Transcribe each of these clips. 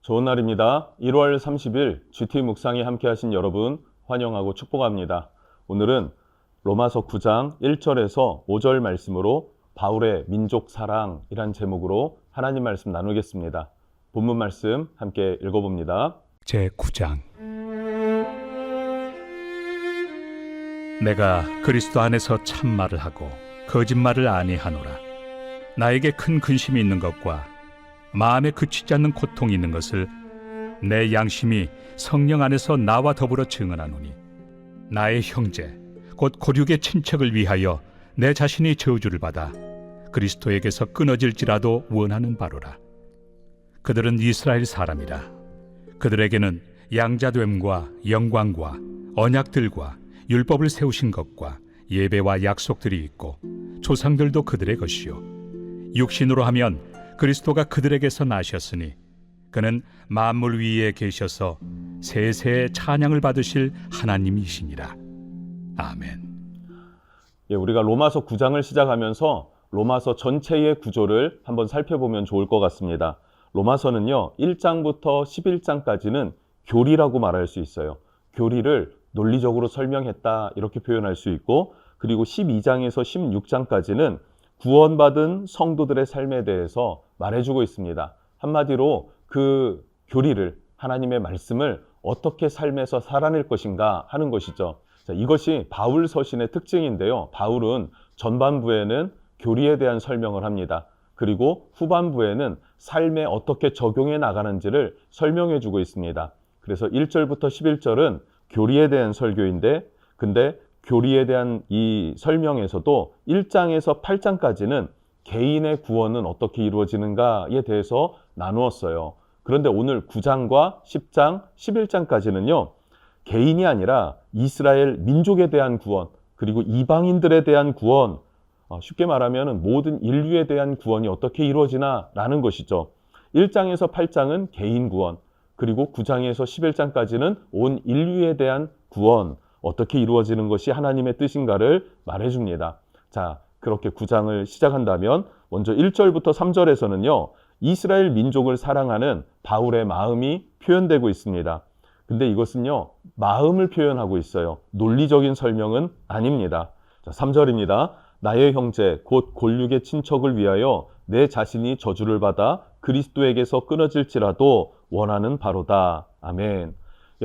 좋은 날입니다. 1월 30일 GT 묵상에 함께 하신 여러분 환영하고 축복합니다. 오늘은 로마서 9장 1절에서 5절 말씀으로 바울의 민족 사랑이란 제목으로 하나님 말씀 나누겠습니다. 본문 말씀 함께 읽어봅니다. 제9장 내가 그리스도 안에서 참말을 하고 거짓말을 아니하노라. 나에게 큰 근심이 있는 것과 마음에 그치지 않는 고통이 있는 것을 내 양심이 성령 안에서 나와 더불어 증언하노니, 나의 형제 곧 고륙의 친척을 위하여 내 자신이 저주를 받아 그리스도에게서 끊어질지라도 원하는 바로라. 그들은 이스라엘 사람이라. 그들에게는 양자됨과 영광과 언약들과 율법을 세우신 것과 예배와 약속들이 있고 조상들도 그들의 것이요, 육신으로 하면 그리스도가 그들에게서 나셨으니 그는 만물 위에 계셔서 세세의 찬양을 받으실 하나님이시니라. 아멘. 우리가 로마서 9장을 시작하면서 로마서 전체의 구조를 한번 살펴보면 좋을 것 같습니다. 로마서는요, 1장부터 11장까지는 교리라고 말할 수 있어요. 교리를 논리적으로 설명했다, 이렇게 표현할 수 있고, 그리고 12장에서 16장까지는 구원받은 성도들의 삶에 대해서 말해주고 있습니다. 한마디로 그 교리를, 하나님의 말씀을 어떻게 삶에서 살아낼 것인가 하는 것이죠. 자, 이것이 바울 서신의 특징인데요. 바울은 전반부에는 교리에 대한 설명을 합니다. 그리고 후반부에는 삶에 어떻게 적용해 나가는지를 설명해 주고 있습니다. 그래서 1절부터 11절은 교리에 대한 설교인데, 근데 교리에 대한 이 설명에서도 1장에서 8장까지는 개인의 구원은 어떻게 이루어지는가에 대해서 나누었어요. 그런데 오늘 9장과 10장, 11장까지는요, 개인이 아니라 이스라엘 민족에 대한 구원, 그리고 이방인들에 대한 구원, 쉽게 말하면 모든 인류에 대한 구원이 어떻게 이루어지나라는 것이죠. 1장에서 8장은 개인 구원, 그리고 9장에서 11장까지는 온 인류에 대한 구원, 어떻게 이루어지는 것이 하나님의 뜻인가를 말해줍니다. 자, 그렇게 9장을 시작한다면 먼저 1절부터 3절에서는요, 이스라엘 민족을 사랑하는 바울의 마음이 표현되고 있습니다. 근데 이것은요, 마음을 표현하고 있어요. 논리적인 설명은 아닙니다. 자, 3절입니다. 나의 형제 곧 골육의 친척을 위하여 내 자신이 저주를 받아 그리스도에게서 끊어질지라도 원하는 바로다. 아멘.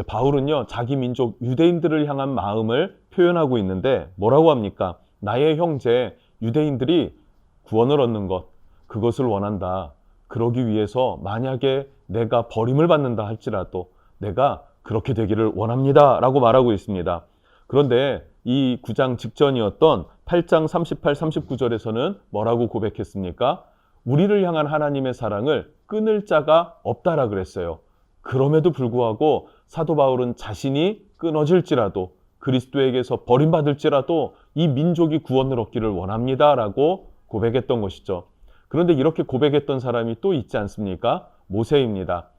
바울은요, 자기 민족 유대인들을 향한 마음을 표현하고 있는데 뭐라고 합니까? 나의 형제 유대인들이 구원을 얻는 것, 그것을 원한다. 그러기 위해서 만약에 내가 버림을 받는다 할지라도 내가 그렇게 되기를 원합니다 라고 말하고 있습니다. 그런데 이 9장 직전이었던 8장 38, 39절에서는 뭐라고 고백했습니까? 우리를 향한 하나님의 사랑을 끊을 자가 없다라 그랬어요. 그럼에도 불구하고 사도 바울은 자신이 끊어질지라도, 그리스도에게서 버림받을지라도 이 민족이 구원을 얻기를 원합니다라고 고백했던 것이죠. 그런데 이렇게 고백했던 사람이 또 있지 않습니까? 모세입니다.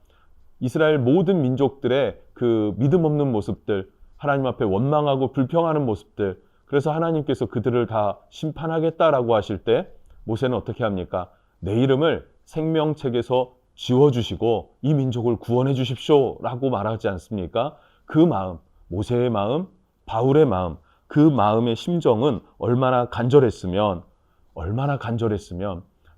이스라엘 모든 민족들의 그 믿음 없는 모습들, 하나님 앞에 원망하고 불평하는 모습들, 그래서 하나님께서 그들을 다 심판하겠다라고 하실 때 모세는 어떻게 합니까? 내 이름을 생명책에서 지워주시고 이 민족을 구원해 주십시오 라고 말하지 않습니까? 그 마음, 모세의 마음, 바울의 마음, 그 마음의 심정은 얼마나 간절했으면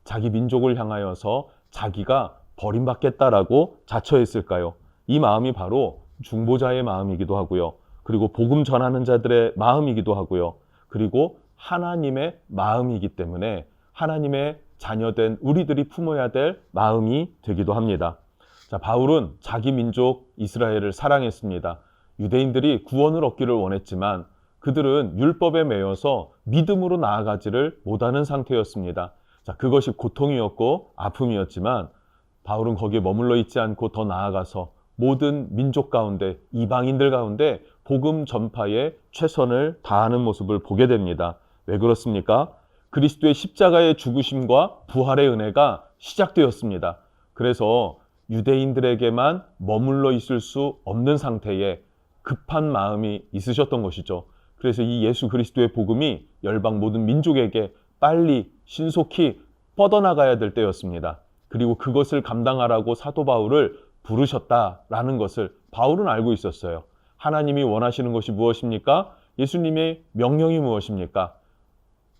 자기 민족을 향하여서 자기가 버림받겠다라고 자처했을까요? 이 마음이 바로 중보자의 마음이기도 하고요. 그리고 복음 전하는 자들의 마음이기도 하고요. 그리고 하나님의 마음이기 때문에 하나님의 자녀된 우리들이 품어야 될 마음이 되기도 합니다. 자, 바울은 자기 민족 이스라엘을 사랑했습니다. 유대인들이 구원을 얻기를 원했지만 그들은 율법에 매여서 믿음으로 나아가지를 못하는 상태였습니다. 자, 그것이 고통이었고 아픔이었지만 바울은 거기에 머물러 있지 않고 더 나아가서 모든 민족 가운데, 이방인들 가운데 복음 전파에 최선을 다하는 모습을 보게 됩니다. 왜 그렇습니까? 그리스도의 십자가의 죽으심과 부활의 은혜가 시작되었습니다. 그래서 유대인들에게만 머물러 있을 수 없는 상태에 급한 마음이 있으셨던 것이죠. 그래서 이 예수 그리스도의 복음이 열방 모든 민족에게 빨리 신속히 뻗어나가야 될 때였습니다. 그리고 그것을 감당하라고 사도 바울을 부르셨다라는 것을 바울은 알고 있었어요. 하나님이 원하시는 것이 무엇입니까? 예수님의 명령이 무엇입니까?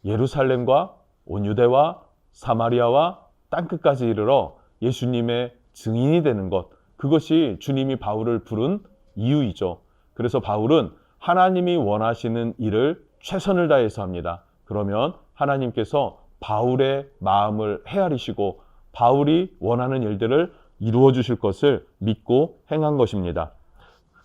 예루살렘과 온 유대와 사마리아와 땅끝까지 이르러 예수님의 증인이 되는 것, 그것이 주님이 바울을 부른 이유이죠. 그래서 바울은 하나님이 원하시는 일을 최선을 다해서 합니다. 그러면 하나님께서 바울의 마음을 헤아리시고 바울이 원하는 일들을 이루어 주실 것을 믿고 행한 것입니다.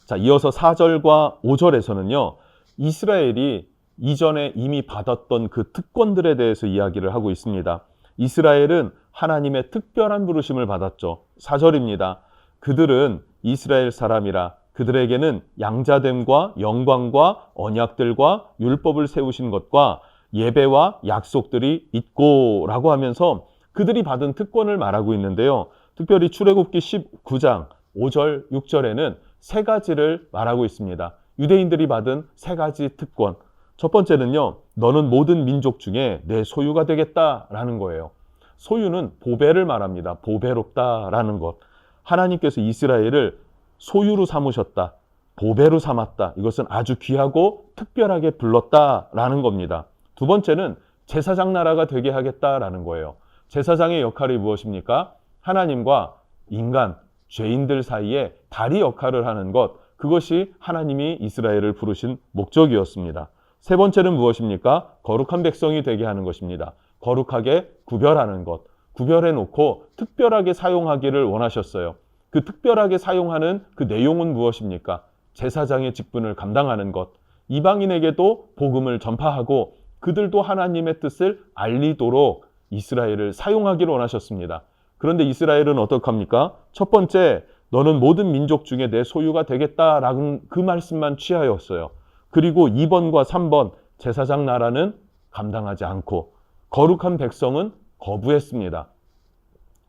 자, 이어서 4절과 5절에서는요, 이스라엘이 이전에 이미 받았던 그 특권들에 대해서 이야기를 하고 있습니다. 이스라엘은 하나님의 특별한 부르심을 받았죠. 4절입니다. 그들은 이스라엘 사람이라 그들에게는 양자됨과 영광과 언약들과 율법을 세우신 것과 예배와 약속들이 있고 라고 하면서 그들이 받은 특권을 말하고 있는데요. 특별히 출애굽기 19장 5절, 6절에는 세 가지를 말하고 있습니다. 유대인들이 받은 세 가지 특권. 첫 번째는요, 너는 모든 민족 중에 내 소유가 되겠다라는 거예요. 소유는 보배를 말합니다. 보배롭다라는 것. 하나님께서 이스라엘을 소유로 삼으셨다. 보배로 삼았다. 이것은 아주 귀하고 특별하게 불렀다라는 겁니다. 두 번째는 제사장 나라가 되게 하겠다라는 거예요. 제사장의 역할이 무엇입니까? 하나님과 인간, 죄인들 사이에 다리 역할을 하는 것, 그것이 하나님이 이스라엘을 부르신 목적이었습니다. 세 번째는 무엇입니까? 거룩한 백성이 되게 하는 것입니다. 거룩하게 구별하는 것, 구별해 놓고 특별하게 사용하기를 원하셨어요. 그 특별하게 사용하는 그 내용은 무엇입니까? 제사장의 직분을 감당하는 것, 이방인에게도 복음을 전파하고 그들도 하나님의 뜻을 알리도록 이스라엘을 사용하기를 원하셨습니다. 그런데 이스라엘은 어떡합니까? 첫 번째, 너는 모든 민족 중에 내 소유가 되겠다라는 그 말씀만 취하였어요. 그리고 2번과 3번, 제사장 나라는 감당하지 않고 거룩한 백성은 거부했습니다.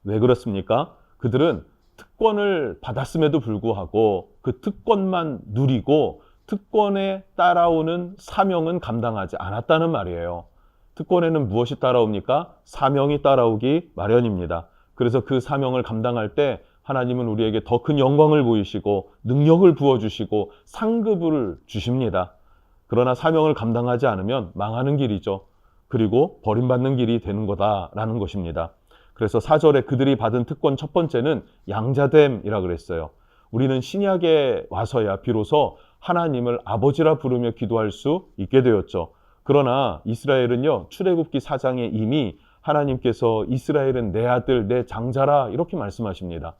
왜 그렇습니까? 그들은 특권을 받았음에도 불구하고 그 특권만 누리고 특권에 따라오는 사명은 감당하지 않았다는 말이에요. 특권에는 무엇이 따라옵니까? 사명이 따라오기 마련입니다. 그래서 그 사명을 감당할 때 하나님은 우리에게 더 큰 영광을 보이시고 능력을 부어주시고 상급을 주십니다. 그러나 사명을 감당하지 않으면 망하는 길이죠. 그리고 버림받는 길이 되는 거다라는 것입니다. 그래서 4절에 그들이 받은 특권 첫 번째는 양자됨이라 그랬어요. 우리는 신약에 와서야 비로소 하나님을 아버지라 부르며 기도할 수 있게 되었죠. 그러나 이스라엘은요, 출애굽기 4장에 이미 하나님께서 이스라엘은 내 아들, 내 장자라 이렇게 말씀하십니다.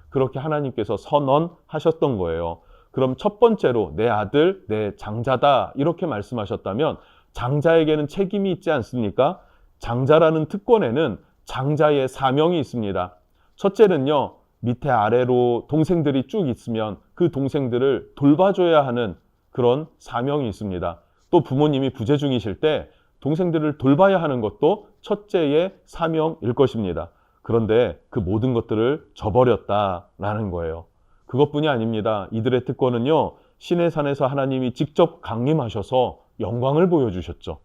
그렇게 하나님께서 선언하셨던 거예요. 그럼 첫 번째로 내 아들, 내 장자다 이렇게 말씀하셨다면 장자에게는 책임이 있지 않습니까? 장자라는 특권에는 장자의 사명이 있습니다. 첫째는요, 밑에 아래로 동생들이 쭉 있으면 그 동생들을 돌봐줘야 하는 그런 사명이 있습니다. 또 부모님이 부재 중이실 때 동생들을 돌봐야 하는 것도 첫째의 사명일 것입니다. 그런데 그 모든 것들을 저버렸다라는 거예요. 그것뿐이 아닙니다. 이들의 특권은요, 시내 산에서 하나님이 직접 강림하셔서 영광을 보여주셨죠.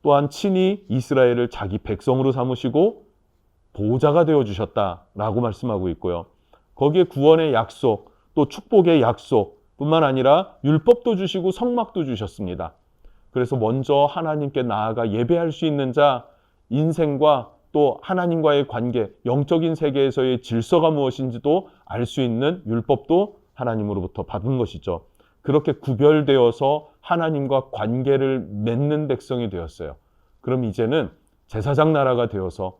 또한 친히 이스라엘을 자기 백성으로 삼으시고 보호자가 되어주셨다라고 말씀하고 있고요. 거기에 구원의 약속, 또 축복의 약속 뿐만 아니라 율법도 주시고 성막도 주셨습니다. 그래서 먼저 하나님께 나아가 예배할 수 있는 자, 인생과 또 하나님과의 관계, 영적인 세계에서의 질서가 무엇인지도 알 수 있는 율법도 하나님으로부터 받은 것이죠. 그렇게 구별되어서 하나님과 관계를 맺는 백성이 되었어요. 그럼 이제는 제사장 나라가 되어서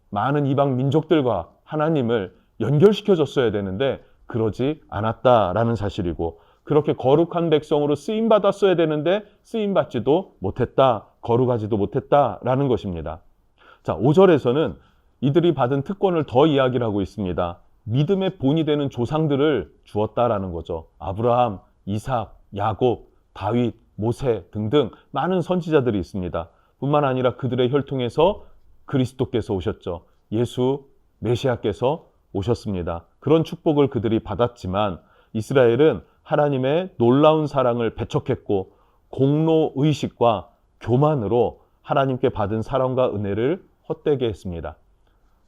많은 이방 민족들과 하나님을 연결시켜줬어야 되는데 그러지 않았다라는 사실이고, 그렇게 거룩한 백성으로 쓰임받았어야 되는데 쓰임받지도 못했다, 거룩하지도 못했다라는 것입니다. 자, 5절에서는 이들이 받은 특권을 더 이야기를 하고 있습니다. 믿음의 본이 되는 조상들을 주었다라는 거죠. 아브라함, 이삭, 야곱, 다윗, 모세 등등 많은 선지자들이 있습니다. 뿐만 아니라 그들의 혈통에서 그리스도께서 오셨죠. 예수 메시아께서 오셨습니다. 그런 축복을 그들이 받았지만 이스라엘은 하나님의 놀라운 사랑을 배척했고 공로의식과 교만으로 하나님께 받은 사랑과 은혜를 헛되게 했습니다.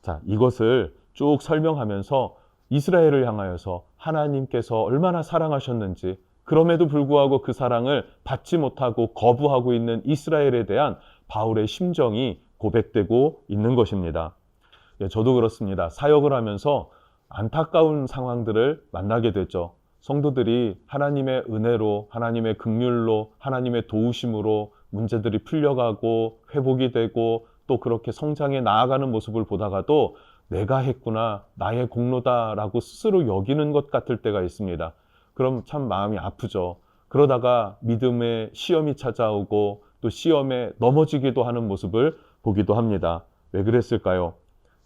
자, 이것을 쭉 설명하면서 이스라엘을 향하여서 하나님께서 얼마나 사랑하셨는지, 그럼에도 불구하고 그 사랑을 받지 못하고 거부하고 있는 이스라엘에 대한 바울의 심정이 고백되고 있는 것입니다. 예, 저도 그렇습니다. 사역을 하면서 안타까운 상황들을 만나게 됐죠. 성도들이 하나님의 은혜로, 하나님의 긍휼로, 하나님의 도우심으로 문제들이 풀려가고 회복이 되고 또 그렇게 성장해 나아가는 모습을 보다가도 내가 했구나, 나의 공로다라고 스스로 여기는 것 같을 때가 있습니다. 그럼 참 마음이 아프죠. 그러다가 믿음의 시험이 찾아오고 또 시험에 넘어지기도 하는 모습을 보기도 합니다. 왜 그랬을까요?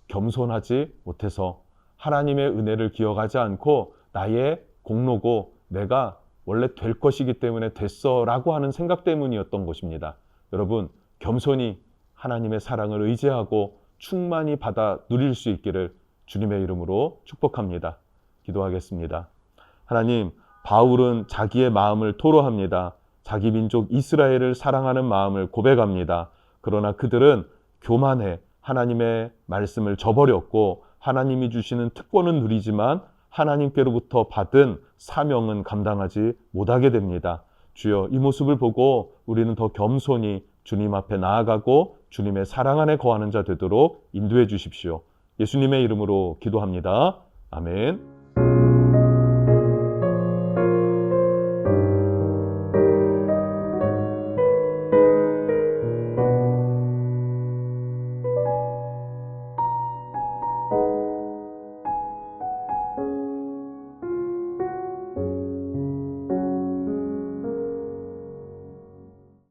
겸손하지 못해서, 하나님의 은혜를 기억하지 않고 나의 공로고 내가 원래 될 것이기 때문에 됐어 라고 하는 생각 때문이었던 것입니다. 여러분, 겸손히 하나님의 사랑을 의지하고 충만히 받아 누릴 수 있기를 주님의 이름으로 축복합니다. 기도하겠습니다. 하나님, 바울은 자기의 마음을 토로합니다. 자기 민족 이스라엘을 사랑하는 마음을 고백합니다. 그러나 그들은 교만해 하나님의 말씀을 저버렸고 하나님이 주시는 특권은 누리지만 하나님께로부터 받은 사명은 감당하지 못하게 됩니다. 주여, 이 모습을 보고 우리는 더 겸손히 주님 앞에 나아가고 주님의 사랑 안에 거하는 자 되도록 인도해 주십시오. 예수님의 이름으로 기도합니다. 아멘.